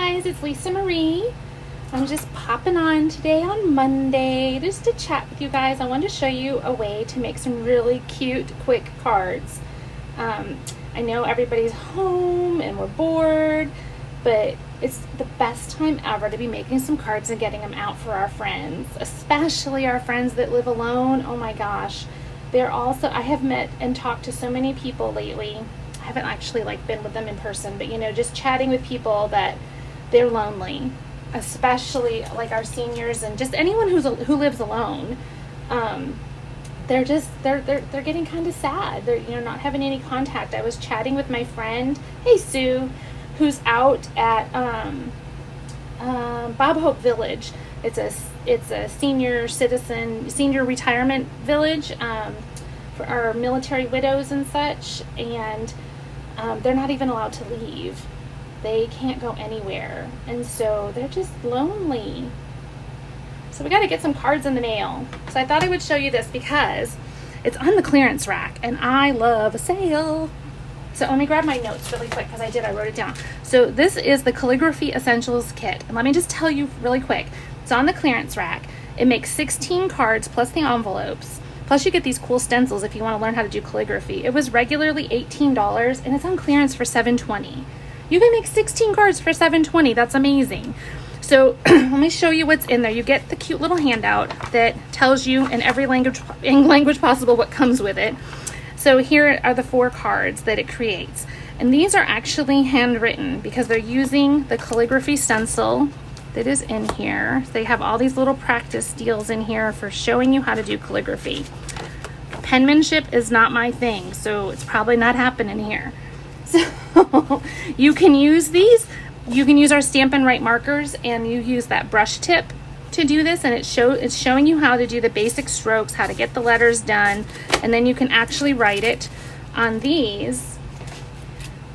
guys, it's Lisa Marie. I'm just popping on today on Monday just to chat with you guys. I wanted to show you a way to make some really cute, quick cards. I know everybody's home and we're bored, but it's the best time ever to be making some cards and getting them out for our friends, especially our friends that live alone. Oh my gosh. I have met and talked to so many people lately. I haven't actually been with them in person, but just chatting with people that they're lonely, especially our seniors and just anyone who lives alone. They're getting kind of sad. They're not having any contact. I was chatting with my friend, hey Sue, who's out at Bob Hope Village. It's a senior retirement village for our military widows and such, and they're not even allowed to leave. They can't go anywhere, and so they're just lonely. So we got to get some cards in the mail. So I thought I would show you this because it's on the clearance rack, and I love a sale. So let me grab my notes really quick because I wrote it down. So this is the Calligraphy Essentials Kit, and let me just tell you really quick. It's on the clearance rack. It makes 16 cards plus the envelopes. Plus you get these cool stencils if you want to learn how to do calligraphy. It was regularly $18 and it's on clearance for $7.20. You can make 16 cards for $7.20. That's amazing. So let me show you what's in there. You get the cute little handout that tells you in every language possible what comes with it. So here are the 4 cards that it creates. And these are actually handwritten because they're using the calligraphy stencil that is in here. They have all these little practice deals in here for showing you how to do calligraphy. Penmanship is not my thing, so it's probably not happening here. So you can use these. You can use our Stampin' Right markers, and you use that brush tip to do this, and it's showing you how to do the basic strokes, how to get the letters done, and then you can actually write it on these.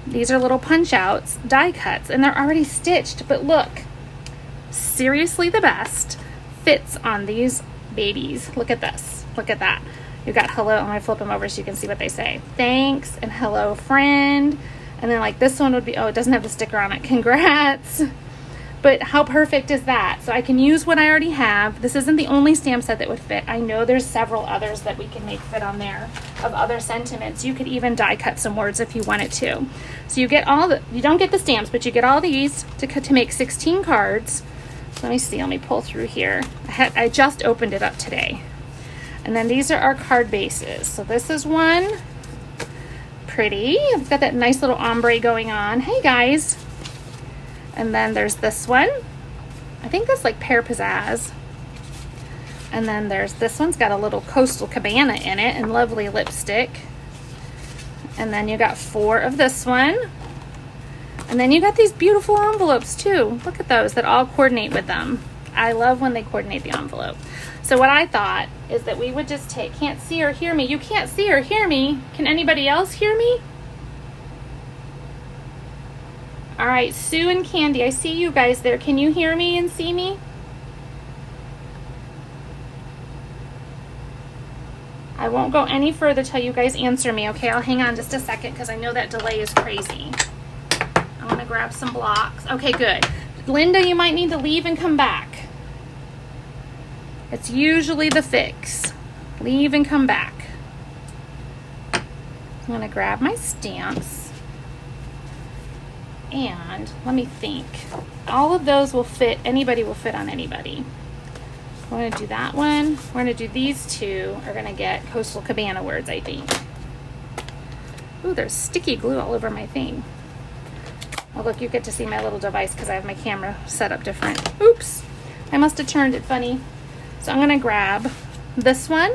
These are little punch outs, die cuts, and they're already stitched, but look, seriously the best fits on these babies. Look at this. Look at that. You got hello. I'm going to flip them over so you can see what they say. Thanks and hello friend. And then this one would be, oh, it doesn't have the sticker on it. Congrats. But how perfect is that? So I can use what I already have. This isn't the only stamp set that would fit. I know there's several others that we can make fit on there of other sentiments. You could even die cut some words if you wanted to. So you get you don't get the stamps, but you get all these to make 16 cards. Let me see, let me pull through here. I just opened it up today. And then these are our card bases. So this is one. Pretty. It's got that nice little ombre going on. Hey guys. And then there's this one. I think that's pear pizzazz. And then there's this one's got a little coastal cabana in it and lovely lipstick. And then you got 4 of this one. And then you got these beautiful envelopes too. Look at those that all coordinate with them. I love when they coordinate the envelope. So what I thought is that we would just take, can't see or hear me. You can't see or hear me. Can anybody else hear me? All right, Sue and Candy, I see you guys there. Can you hear me and see me? I won't go any further till you guys answer me, okay? I'll hang on just a second because I know that delay is crazy. I'm gonna grab some blocks. Okay, good. Linda, you might need to leave and come back. It's usually the fix. Leave and come back. I'm gonna grab my stamps. And let me think. All of those will fit, anybody will fit on anybody. We're gonna do that one. We're gonna do these 2 are gonna get coastal cabana words, I think. Ooh, there's sticky glue all over my thing. Oh, look, you get to see my little device because I have my camera set up different. Oops, I must have turned it funny. So I'm going to grab this one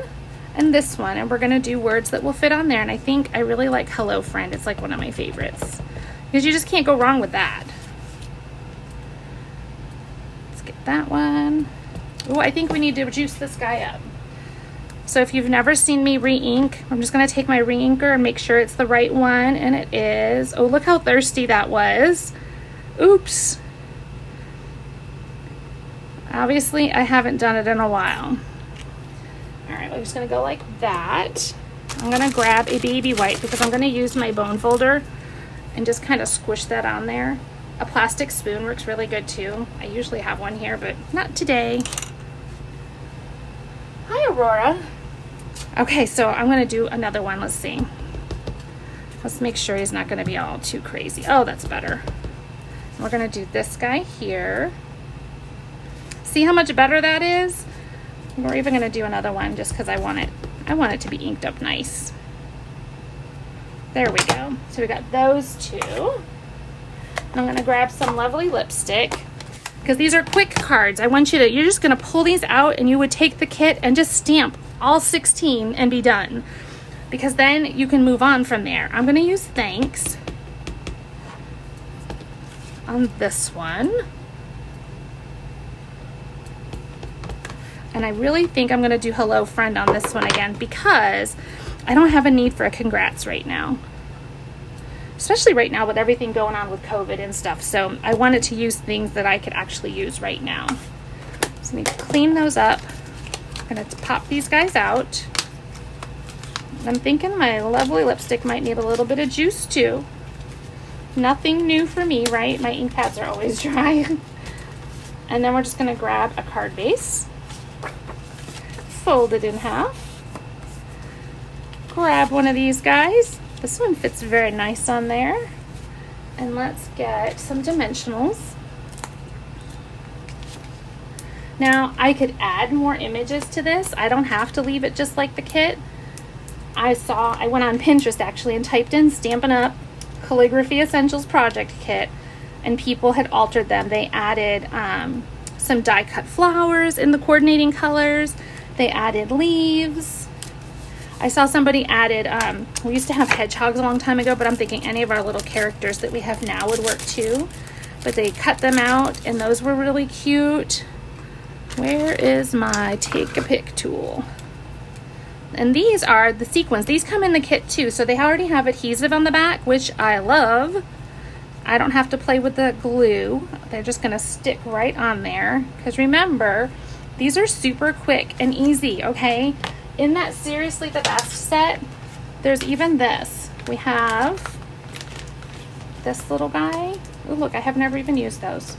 and this one, and we're going to do words that will fit on there. And I think I really like hello friend. It's one of my favorites because you just can't go wrong with that. Let's get that one. Oh, I think we need to juice this guy up. So if you've never seen me re-ink, I'm just going to take my re-inker and make sure it's the right one, and it is. Oh, look how thirsty that was. Oops. Obviously, I haven't done it in a while. All right, we're just going to go like that. I'm going to grab a baby white because I'm going to use my bone folder and just kind of squish that on there. A plastic spoon works really good too. I usually have one here, but not today. Hi, Aurora. Okay, so I'm gonna do another one. Let's see. Let's make sure he's not gonna be all too crazy. Oh, that's better. We're gonna do this guy here. See how much better that is? We're even gonna do another one just because I want it to be inked up nice. There we go. So we got those two. And I'm gonna grab some lovely lipstick because these are quick cards. You're just gonna pull these out and you would take the kit and just stamp all 16 and be done, because then you can move on from there. I'm gonna use thanks on this one. And I really think I'm gonna do hello friend on this one again because I don't have a need for a congrats right now. Especially right now with everything going on with COVID and stuff. So I wanted to use things that I could actually use right now. So let me clean those up. I'm gonna pop these guys out. I'm thinking my lovely lipstick might need a little bit of juice too. Nothing new for me, right? My ink pads are always dry. And then we're just gonna grab a card base, fold it in half, grab one of these guys. This one fits very nice on there. And let's get some dimensionals. Now, I could add more images to this. I don't have to leave it just like the kit. I went on Pinterest actually and typed in Stampin' Up! Calligraphy Essentials Project Kit, and people had altered them. They added some die-cut flowers in the coordinating colors. They added leaves. I saw somebody added, we used to have hedgehogs a long time ago, but I'm thinking any of our little characters that we have now would work too. But they cut them out, and those were really cute. Where is my take a pic tool? And these are the sequins. These come in the kit too, so they already have adhesive on the back, which I love. I don't have to play with the glue. They're just gonna stick right on there. Because remember, these are super quick and easy, okay? In that Seriously the Best set, there's even this. We have this little guy. Oh, look, I have never even used those.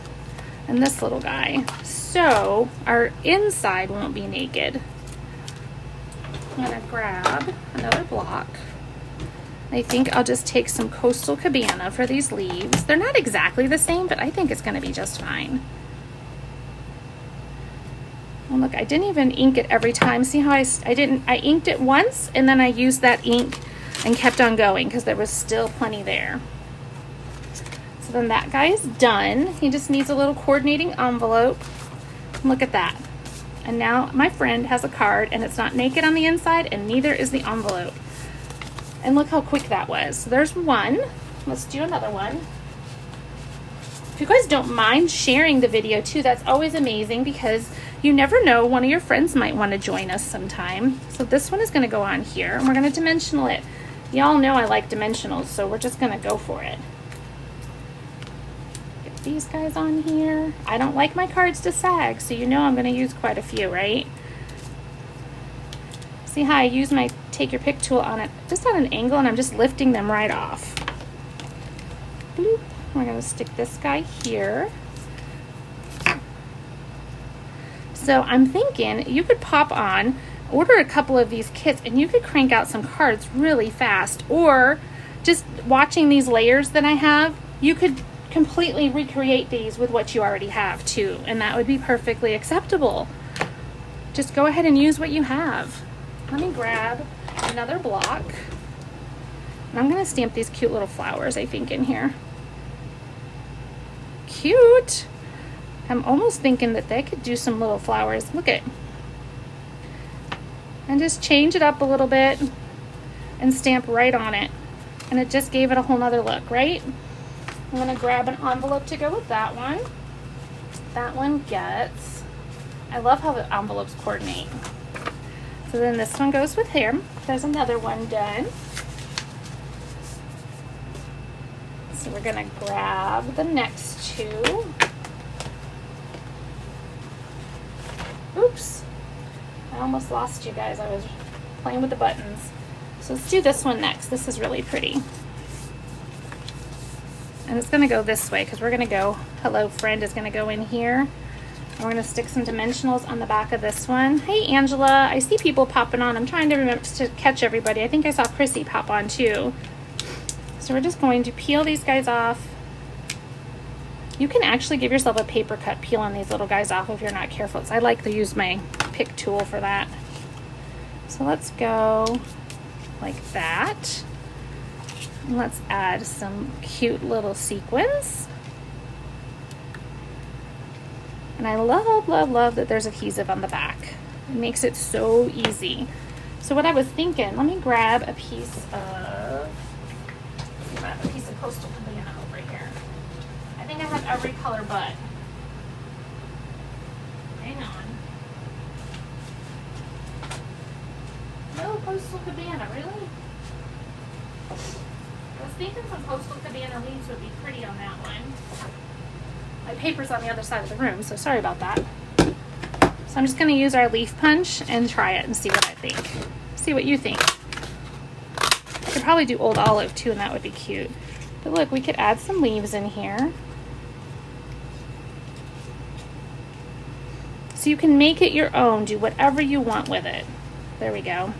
And this little guy. So our inside won't be naked. I'm gonna grab another block. I think I'll just take some Coastal Cabana for these leaves. They're not exactly the same, but I think it's gonna be just fine. And look, I didn't even ink it every time. See how I inked it once and then I used that ink and kept on going because there was still plenty there. So then that guy is done. He just needs a little coordinating envelope. Look at that. And now my friend has a card and it's not naked on the inside and neither is the envelope. And look how quick that was. So there's one. Let's do another one. If you guys don't mind sharing the video too, that's always amazing because you never know, one of your friends might want to join us sometime. So this one is going to go on here and we're going to dimensional it. Y'all know I like dimensionals, so we're just going to go for it. Get these guys on here. I don't like my cards to sag, so you know I'm going to use quite a few, right? See how I use my take your pick tool on it, just on an angle, and I'm just lifting them right off. Bloop. We're going to stick this guy here. So I'm thinking you could pop on, order a couple of these kits, and you could crank out some cards really fast. Or just watching these layers that I have, you could completely recreate these with what you already have too, and that would be perfectly acceptable. Just go ahead and use what you have. Let me grab another block. And I'm going to stamp these cute little flowers, I think, in here. Cute. I'm almost thinking that they could do some little flowers. Look at it. And just change it up a little bit and stamp right on it. And it just gave it a whole nother look, right? I'm going to grab an envelope to go with that one. That one gets, I love how the envelopes coordinate. So then this one goes with him. There's another one done. So we're going to grab the next two. Oops, I almost lost you guys. I was playing with the buttons. So let's do this one next. This is really pretty. and it's going to go this way because we're going to go, hello friend is going to go in here. And we're going to stick some dimensionals on the back of this one. Hey Angela, I see people popping on. I'm trying to remember to catch everybody. I think I saw Chrissy pop on too. So we're just going to peel these guys off. You can actually give yourself a paper cut peel on these little guys off if you're not careful. So I like to use my pick tool for that. So let's go like that. And let's add some cute little sequins. And I love, love, love that there's adhesive on the back. It makes it so easy. So what I was thinking, let me grab a piece of Postal Cabana over here. I think I have every color but. Hang on. No Postal Cabana, really? I was thinking some Postal Cabana leaves would be pretty on that one. My paper's on the other side of the room, so sorry about that. So I'm just going to use our leaf punch and try it and see what I think. See what you think. I could probably do Old Olive too, and that would be cute. But look, we could add some leaves in here. So you can make it your own, do whatever you want with it. There we go.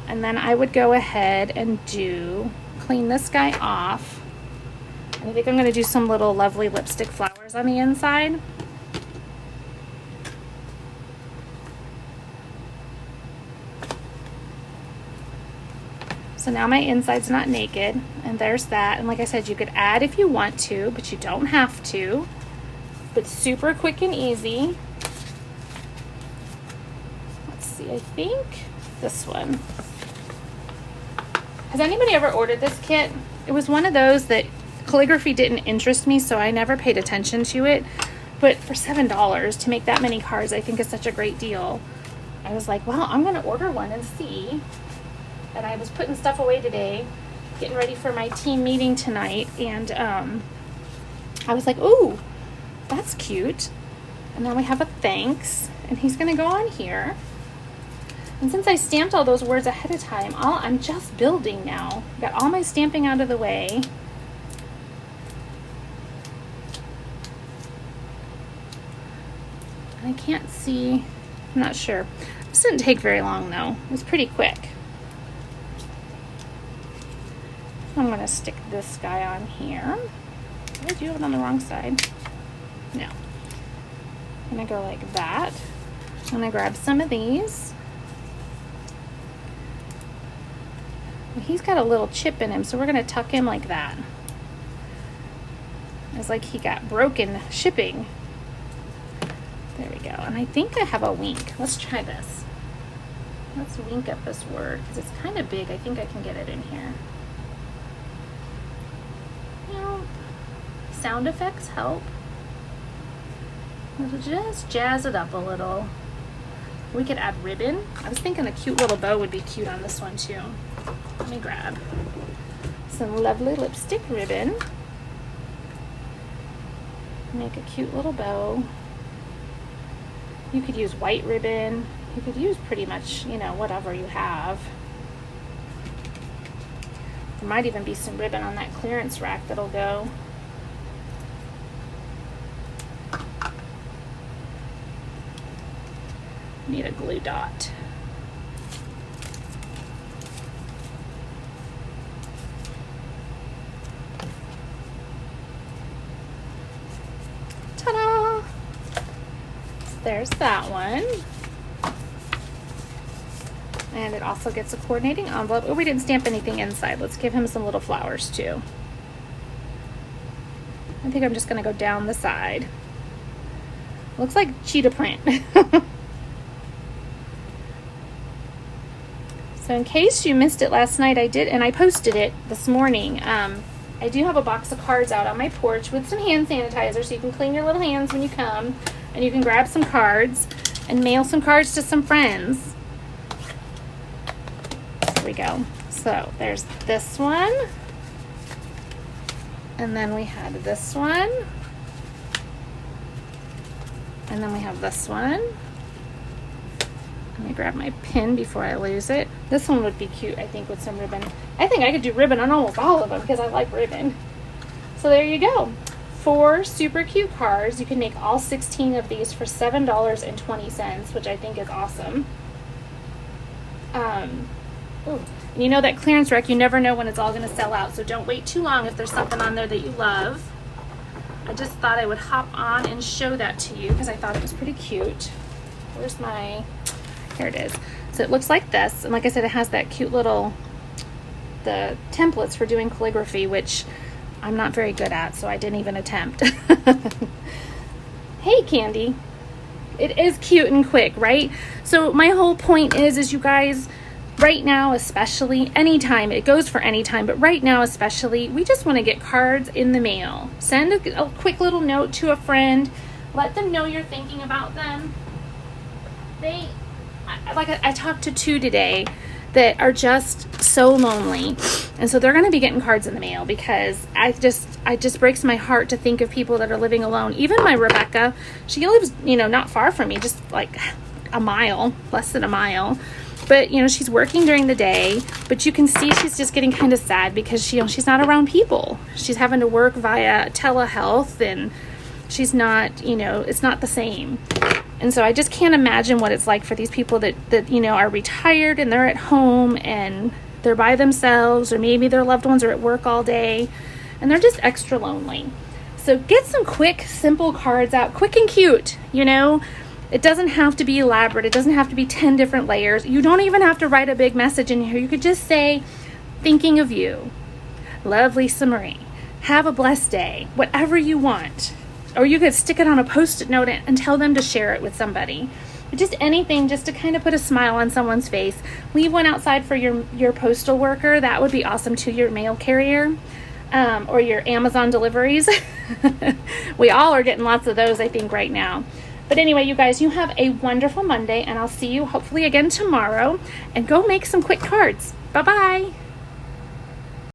And then I would go ahead and clean this guy off. I think I'm going to do some little lovely lipstick flowers on the inside. So now my inside's not naked, and there's that. And like I said, you could add if you want to, but you don't have to. But super quick and easy. Let's see, I think this one. Has anybody ever ordered this kit? It was one of those that calligraphy didn't interest me, so I never paid attention to it. But for $7 to make that many cards, I think is such a great deal. I was like, well, I'm going to order one and see. And I was putting stuff away today, getting ready for my team meeting tonight, and I was like, ooh, that's cute. And now we have a thanks, and he's going to go on here. And since I stamped all those words ahead of time, I'm just building now. Got all my stamping out of the way. I can't see, I'm not sure. This didn't take very long though. It was pretty quick. I'm going to stick this guy on here. Did I do it on the wrong side? No. I'm going to go like that. I'm going to grab some of these. He's got a little chip in him, so we're going to tuck him like that. It's like he got broken shipping. There we go. And I think I have a wink. Let's try this. Let's wink up this word because it's kind of big. I think I can get it in here. Sound effects help. We'll just jazz it up a little. We could add ribbon. I was thinking a cute little bow would be cute on this one too. Let me grab some lovely lipstick ribbon. Make a cute little bow. You could use white ribbon. You could use pretty much, whatever you have. There might even be some ribbon on that clearance rack that'll go. Need a glue dot. Ta-da! There's that one. And it also gets a coordinating envelope. Oh, we didn't stamp anything inside. Let's give him some little flowers too. I think I'm just going to go down the side. Looks like cheetah print. So in case you missed it last night, I did, and I posted it this morning. I do have a box of cards out on my porch with some hand sanitizer, so you can clean your little hands when you come, and you can grab some cards and mail some cards to some friends. There we go. So there's this one, and then we had this one, and then we have this one. Let me grab my pin before I lose it. This one would be cute, I think, with some ribbon. I think I could do ribbon on almost all of them because I like ribbon. So there you go. 4 super cute cards. You can make all 16 of these for $7.20, which I think is awesome. You know that clearance rack, you never know when it's all going to sell out, so don't wait too long if there's something on there that you love. I just thought I would hop on and show that to you because I thought it was pretty cute. Where's my, here it is. So it looks like this, and like I said, it has that cute little, the templates for doing calligraphy, which I'm not very good at, so I didn't even attempt. Hey, Candy. It is cute and quick, right? So my whole point is you guys, right now especially, anytime, it goes for any time, but right now especially, we just want to get cards in the mail. Send a quick little note to a friend. Let them know you're thinking about them. I talked to 2 today that are just so lonely, and so they're going to be getting cards in the mail because it just breaks my heart to think of people that are living alone. Even my Rebecca, she lives, not far from me, just like a mile, less than a mile, but she's working during the day, but you can see she's just getting kind of sad because she's not around people. She's having to work via telehealth, and she's not, it's not the same. And so I just can't imagine what it's like for these people that are retired and they're at home and they're by themselves, or maybe their loved ones are at work all day and they're just extra lonely. So get some quick, simple cards out, quick and cute, It doesn't have to be elaborate. It doesn't have to be 10 different layers. You don't even have to write a big message in here. You could just say, thinking of you. Love, Lisa Marie. Have a blessed day. Whatever you want. Or you could stick it on a Post-it note and tell them to share it with somebody. Just anything, just to kind of put a smile on someone's face. Leave one outside for your postal worker. That would be awesome too, your mail carrier. Or your Amazon deliveries. We all are getting lots of those, I think, right now. But anyway, you guys, you have a wonderful Monday, and I'll see you hopefully again tomorrow. And go make some quick cards. Bye-bye.